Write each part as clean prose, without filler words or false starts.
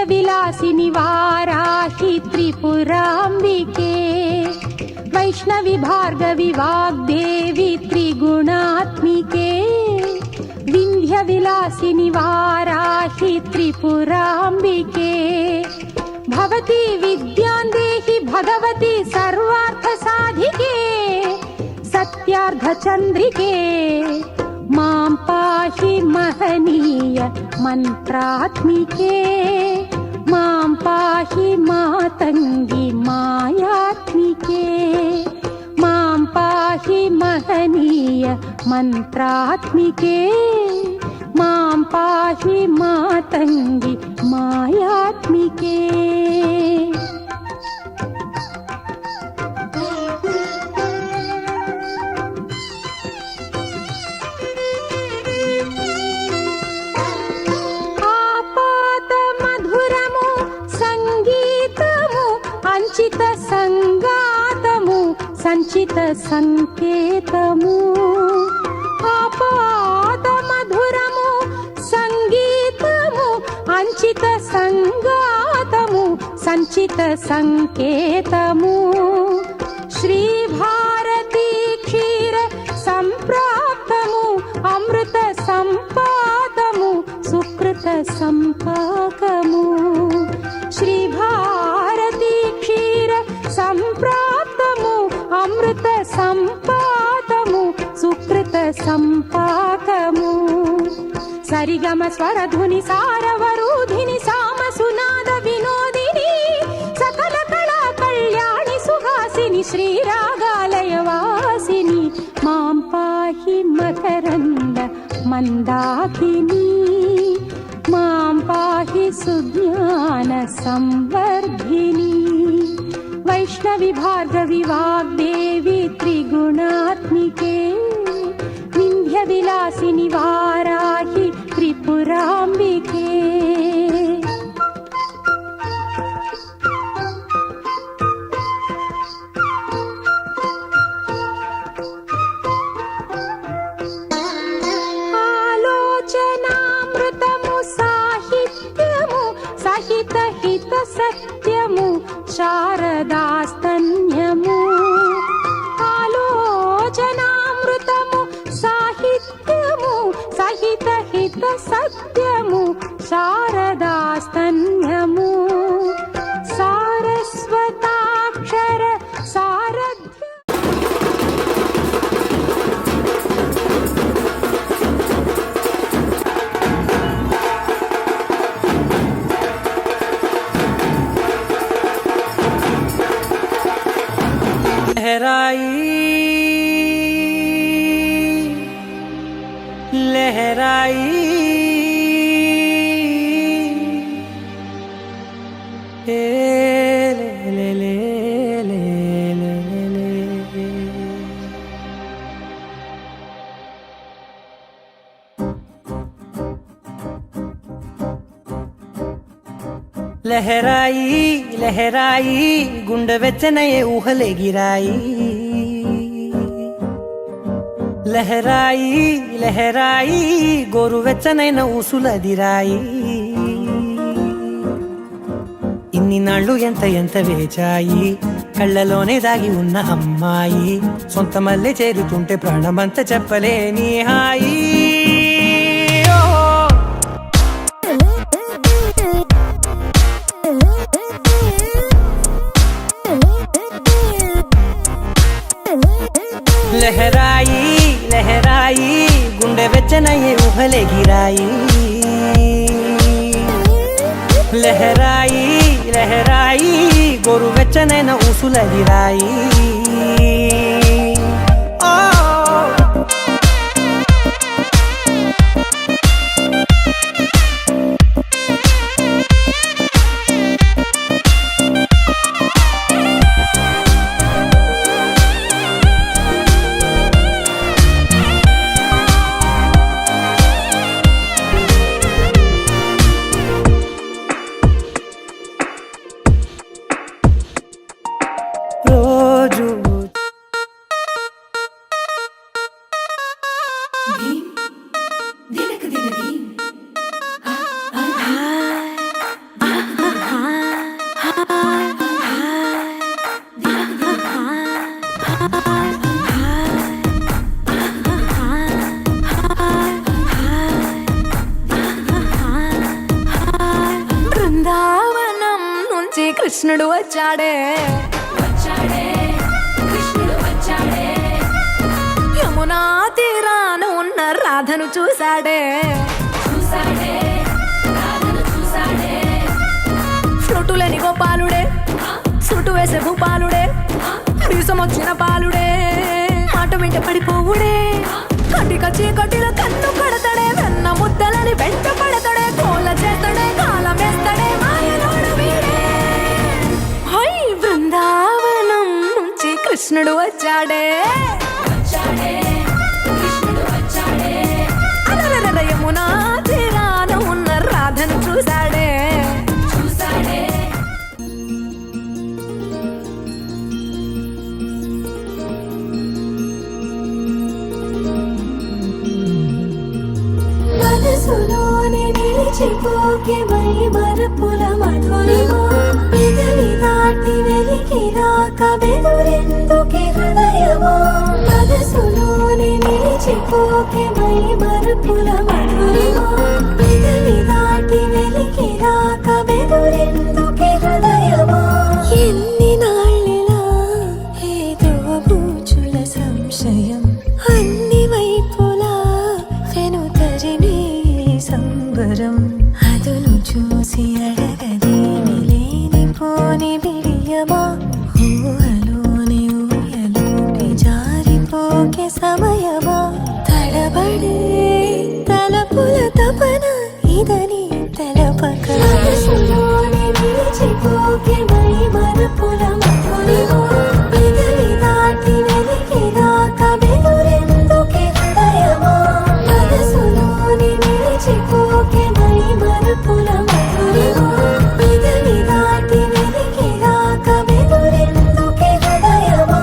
विलासिनि वाराहि त्रिपुराम्बिके वैष्णवि भार्गवि वाग्देवी त्रिगुणात्मिके विन्ध्य विलासिनि वाराहि त्रिपुराम्बिके भवती विद्यां देहि भगवती सर्वार्थसाधिके सत्यार्धचन्द्रिके मां पाहि महनीय मन्त्रात्मिके मां पाहि मातङ्गी मायात्मिके मां पाहि महनीय मन्त्रात्मिके मां पाहि मातङ्गी मायात्मिके। సంచిత సంగాతము సంచిత సంకేతము ఆపాద మధురము సంగీతము అంచిత సంగాతము సంచిత సంకేతము శ్రీ భారతీ క్షీర సంప్రాప్తము అమృత సంపాదము సుకృత సంపాకము శ్రీ భారతీ క్షీర సంప్రాప్తము అమృత సంపాదము సుకృత సంపాకము సరిగమ స్వరధుని సారవరూధిని సామ సునాద వినోదిని సకల కళా కళ్యాణి సుహాసిని శ్రీరాగాలయ వాసిని మాం పాహి మకరంద మందాకిని मां पाहि सुज्ञान संवर्धिनी वैष्णवि भार्गवि वाग्देवी त्रिगुणात्मिके विन्ध्य विलासिनि वाराहि त्रिपुराम्बिके। हित सत्यमु शारदास्तन्यमु आलोचनामृतमु साहित्यमु सहित हित सत्यमु शारदास्तन्यमु सारस्वताक्षर सारथ्य लहराई ले ले ले ले ले ले लहराई लहराई गुंड వెచ్చనయే ఊహలే గిరాయి లహరాయి లహరాయి గోరువెచ్చనైన ఊసులదిరాయి ఇన్ని నాళ్ళు ఎంత ఎంత వేచాయి కళ్ళలోనే దాగి ఉన్న అమ్మాయి సొంత మల్లె చేరుతుంటే ప్రాణమంతా చెప్పలేని హాయి లహరాయి లహరాయి గుండె వెచ్చనయ్యే ఊహలే గిరాయి లహరాయి లహరాయి గోరు వెచ్చనైన ఊసులదిరాయి కృష్ణుడు వచ్చాడే యమునా తీరాన ఉన్న రాధను చూశాడే ఫ్లూటులేని గోపాలుడే సుటు వేసే భూపాలుడే మీసమొచ్చిన పాలుడే మాట వెంట పడిపోవుడే కటిక చీకటిలో కన్ను కడతాడే వెన్న ముద్దలని వెంట పడతాడే కోల చేస్తాడే కాలం వేస్తాడే మాయలోడు వీడే హై బృందావనం నుంచి కృష్ణుడు వచ్చాడే అలరర యమునా తీరాన ఉన్న రాధను చూశాడే మనసులోనే నిలిచిపోకే మై మరపుల మధురిమా పెదవి దాటి వెలికిరాక బెదురెందుకే హృదయమా మనసులోనే నిలిచిపోకే మై మరపుల మధురిమా పెదవి దాటి వెలికిరాక బెదురెందుకే హృదయమా ఎన్ని నాళ్ళిలా ఏదో బూచుల సంశయం అన్ని వైపులా వెనుతరినే సంబరం అదును చూసి అడగదేమి లేనిపోని బిడియమా ఊహలోని ఊయలోకి జారిపోకే సమయమా తడబడే తలపుల తపన ఇదని తెలపక మనసులోనే నిలిచిపోకే మై మరపుల మధురిమా పెదవి దాటి వెలికిరాక బెదురెందుకే హృదయమా మనసులోనే నిలిచిపోకే మై మరపుల మధురిమా పెదవి దాటి వెలికిరాక బెదురెందుకే హృదయమా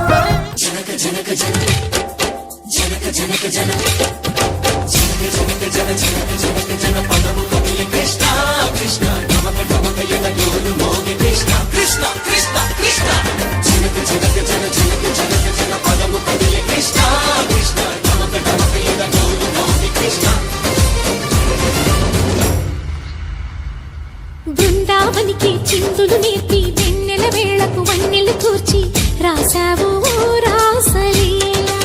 బృందావనికి చిందులు నేర్పి వెన్నెల వేళకు వన్నెలు కూర్చి రాసావు ఓ రాసలీలా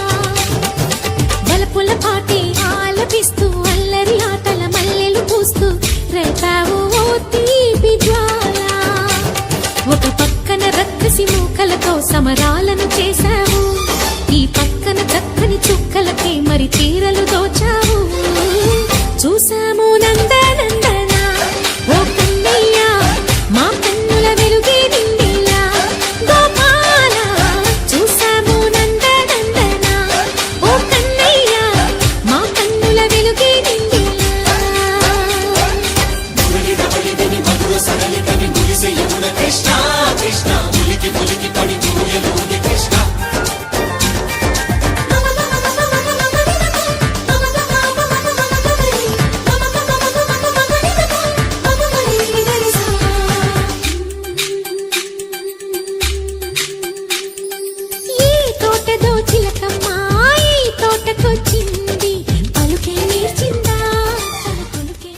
బలపుల పాటి ఆలపిస్తూ అల్లరి ఆటల మల్లెలు పూస్తూ రేపావు ఓ తీపి జ్వాల ఒక పక్కన రక్కసి మూకలతో సమరాలను చేశావు ఈ పక్కన చక్కని చుక్కలకి మరి తీరలు దోచావు చూసాము నందనందన ఓ కన్నయ్య మా కన్నుల వెలుగే నిండిలా గోపాల చూసాము నందనందన ఓ కన్నయ్య మా కన్నుల వెలుగే నిండిలా ఈ తోటదో చిలకమ్మ ఈ తోటకొచ్చింది పలుకే నేర్చిందా పలుకే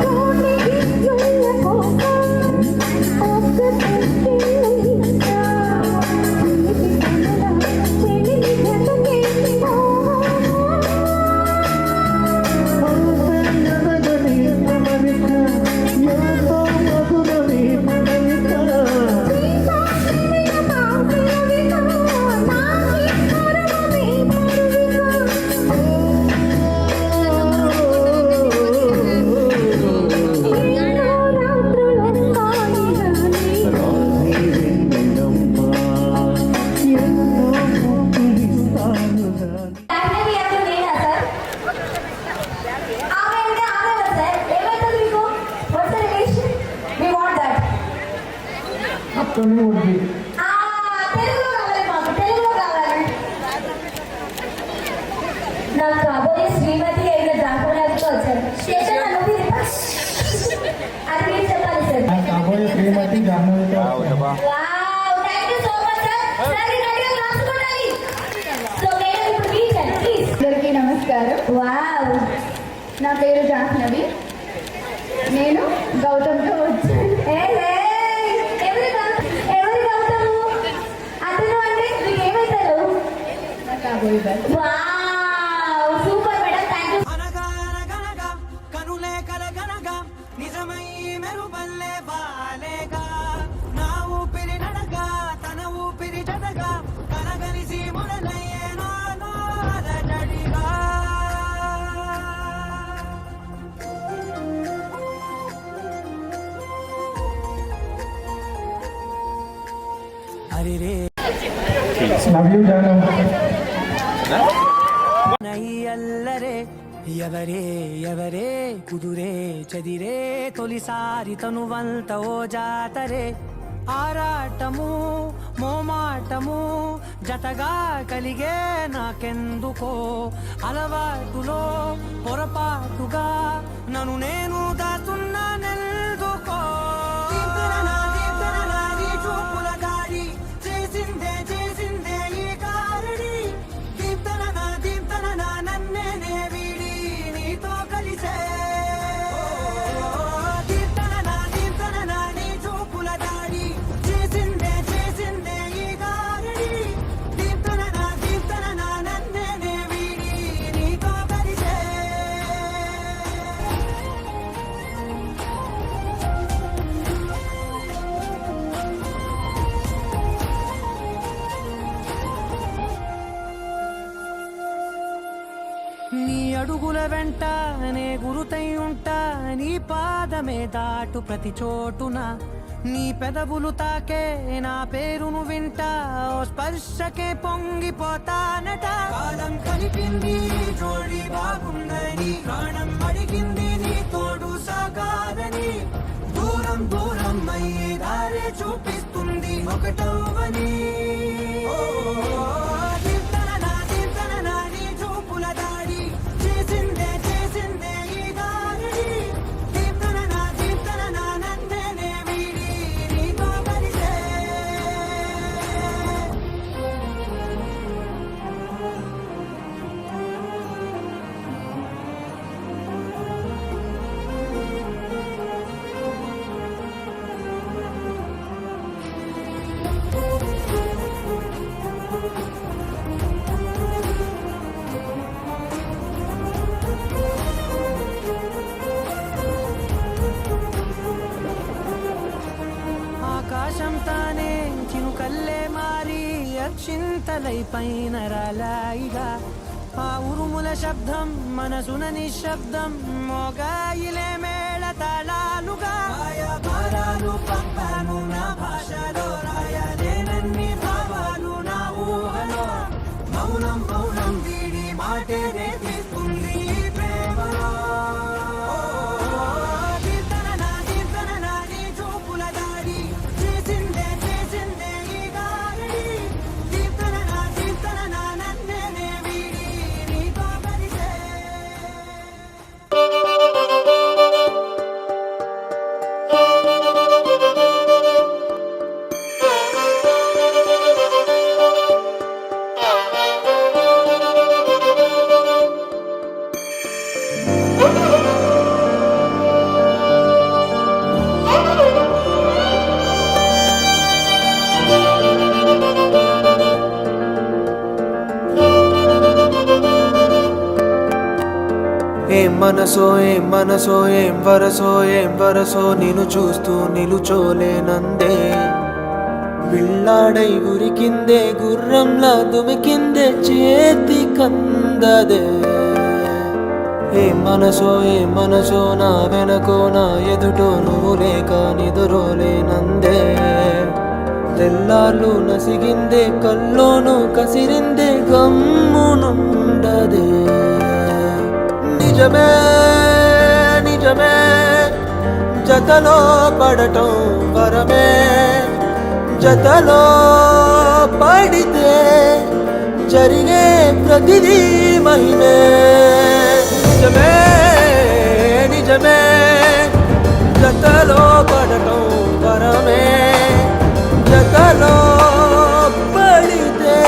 కోటి విద్యుల్ల తెలుగులో కావాలి మాకు, తెలుగులో కావాలి. నాకు కాబోయే శ్రీమతి అయిన జాకురాజుతో వచ్చారు. స్టేషన్ అనుమతి అది మీరు చెప్పాలి సార్. కాబోయే శ్రీమతి జాహ్నవితో wow, thank you so much sir. Sir ఈ గడియలు రాసుకోవాలి. సో మేడం ఇప్పుడు మీ టర్న్ ప్లీజ్. అందరికీ నమస్కారం. వావ్, నా పేరు జాహ్నవి. నేను గౌతమ్తో వచ్చాను. ఎవరి గౌతము? అతను అంటే మీకు ఏమవుతారు? నా కాబోయే భర్త. Wow, super madam, thank you. అనగా అనగనగా కనులే కలగనగా నిజమై మెరుపల్లే బాలేగా నా ఊపిరి నడగా తన ఊపిరి జతగా కనగలిసి మొదలయ్యే నాలో అలజడిగా. అరిరే లవ్ యూ జాను. నయ్యల్లరే ఎవరే ఎవరే కుదురే చదిరే తొలిసారి తనువంత ఓ జాతరే ఆరాటము మోమాటము జతగా కలిగే నాకెందుకో అలవాటులో పొరపాటుగా నన్ను నేను దాతున్నా నెల్దుకో చూపుల దాడి చేసిందే చేసిందే ఈ కారణి దీప్తన నన్నే వీడి నీతో కలిసే దీప్తన నీ చూపుల దాడి చేసిందే చేసిందే ఈ కారణి దీప్తన నన్నే వీడి నీతో కలిసే. నీ అడుగుల వెంట నే గురుతై ఉంటా నీ పాదమే దాటు ప్రతి చోటున నీ పెదవులు తాకే నా పేరును వింటా ఓ స్పర్శకే పొంగిపోతానట. కాలం కలిపింది జోడి బాగుందని ప్రాణం అడిగింది నీ తోడు సాగాలని దూరం దూరం అయ్యే దారే చూపిస్తుంది ఒకటవని. దీప్తన నీ చూపుల దాడి చేసిందే చేసిందే ఈ దారిని దీప్తన నన్నే వీడి నీతో కలిసే. ఆకాశం తానే చినుకల్లే మారి అక్షింతలై పైన రాలాయిగా ఆ ఉరుముల శబ్దం మనసున నిశ్శబ్దం మోగాయిలే మేళ తాళాలుగా భారాలు పంపాను నా భాషలో రాయలేనన్ని భావాలు నా ఊహలో మౌనం మౌనం వీడి మాటే తీసుకుంది ప్రేమలో. దీప్తన నీ చూపుల దాడి చేసిందే చేసిందే ఈ దారిని దీప్తన నన్నే వీడి నీతో కలిసే. ఏం మనసో ఏం మనసో ఏం వరసో నిన్ను చూస్తూ నిలుచోలేనందే బిళ్ళాడై ఉరికిందే గుర్రంలా దుమికిందే చేతి కందదే. ఏం మనసో నా వెనకో నా ఎదుటో నువ్వు లేక నిదురోలేనందే తెల్లార్లు నసిగిందే కల్లోను కసిరిందే గమ్మునుండదే. నిజమే నిజమే జతలో పడటం వరమే జతలో పడితే జరిగే ప్రతిదీ మహిమే నిజమే నిజమే జతలో పడటం వరమే జతలో పడితే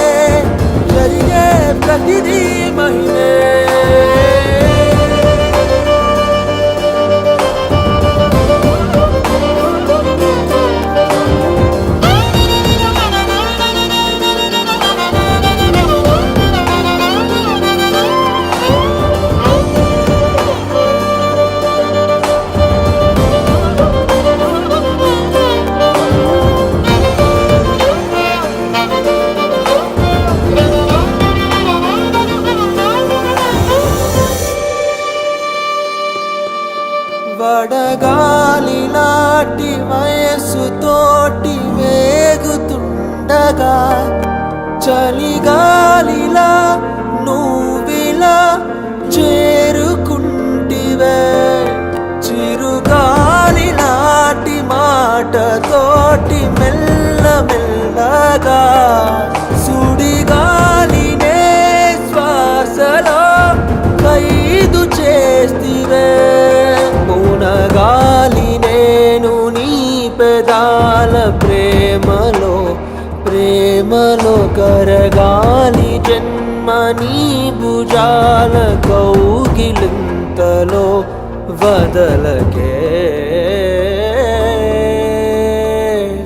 జరిగే ప్రతిదీ మహిమే వడగాలి నాటి వయస్సు తోటి వేగుతుండగా చలిగాలిలా నువ్విలా చేరుకుంటివే చిరుగాలి నాటి మాటతోటి మెల్లమెల్లగా సుడిగాలినే శ్వాసలో ఖైదు చేస్తివే గాలి నేను నీ పెదాల ప్రేమలో ప్రేమలో కరగాలి జన్మ నీ భుజాల కౌగిలింతలో వదలకే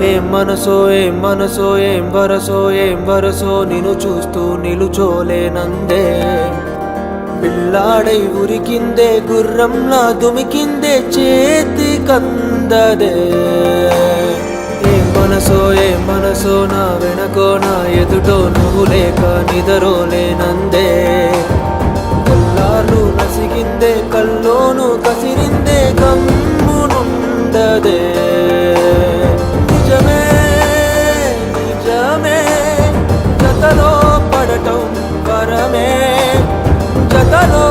ఏం మనసో ఏం మనసో ఏం వరసో నిన్ను చూస్తూ నిలుచోలేనందే పిల్లాడై ఉరికిందే గుర్రంలా దుమికిందే చేతి కందదే ఏ మనసో నా వెనకో నా ఎదుటో నువ్వు లేక నిదరోలేనందే కల్లాలు నసిగిందే కల్లోను కసిరిందే గమ్మునుండదే నిజమే నిజమే జతలో పడటం వరమే జతలో